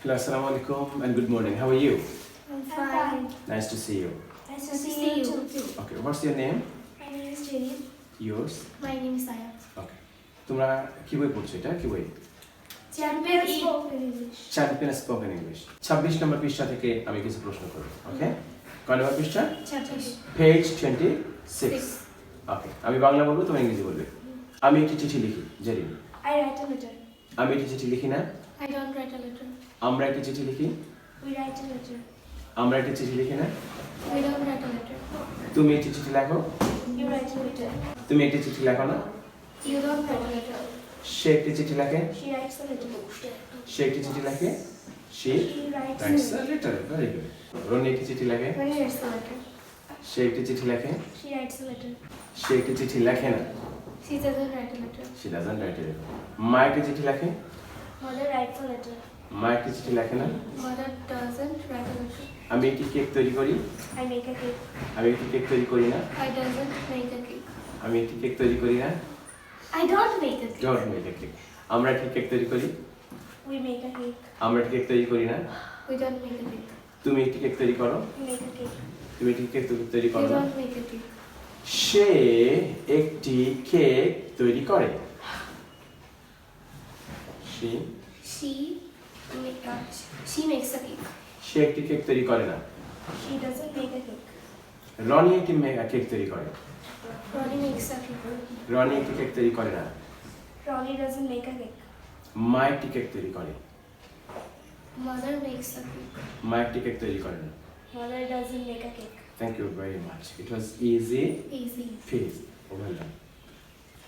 Hello, assalamu alaikum and good morning. How are you? I'm fine. Nice to see you. Nice to see you too. Okay, what's your name? My name is Jenny. Yours? My name is Saya. Okay. তোমরা কি বই পড়ছো এটা কি বই? Champion spoken English. Champion spoken English 26 নম্বর পৃষ্ঠা থেকে আমি কিছু প্রশ্ন করব। ওকে? কয় নম্বর পৃষ্ঠা? 26. পেজ 26। ওকে, আমি বাংলা বলবো তুমি ইংরেজি বলবে। আমি একটি চিঠি লিখি, Zerin. I write a letter. আমি একটি চিঠি লিখি না? I don't write a letter. আমরা একটি চিঠি লিখি? We write a letter. আমরা একটি চিঠি লিখি না? We don't write a letter. তুমি একটি চিঠি লেখো? You write a letter. তুমি একটি চিঠি লেখো না? You don't write a letter. সে একটি চিঠি লেখে? She writes a letter. সে একটি চিঠি লেখে? She She writes a writes a letter. letter. Very good. Roni একটি চিঠি লেখে? When he writes a letter. সে একটি চিঠি লেখে? She writes a letter. সে একটি চিঠি লেখে না? She doesn't write a letter. She doesn't write a letter. মা একটি চিঠি লেখে? Mother writes a letter. মা একটি চিঠি লেখে না? Mother doesn't write a letter. আমি একটি কেক তৈরি করি? I make a cake. আমি একটি কেক তৈরি করি না? I doesn't make a cake. আমি একটি কেক তৈরি করি না? I don't make a cake. Don't make a cake. আমরা একটি কেক তৈরি করি? We make a cake. আমরা একটি কেক তৈরি করি না? We don't make a cake. তুমি একটি কেক তৈরি করো? We make a cake. তুমি একটি কেক তৈরি We করো না? don't make a cake. সে একটি কেক তৈরি করে। She She makes a cake. সে একটি কেক তৈরি করে না। She doesn't make a cake. Roni একটি কেক তৈরি করে। Ronnie makes a cake. Roni একটি কেক তৈরি করে না। Ronnie doesn't make a cake. মা একটি কেক তৈরি করে। Mother makes a cake. মা একটি কেক তৈরি করে না। Mother doesn't make a cake. Thank you very much. It was easy. Easy. Peace. Well done.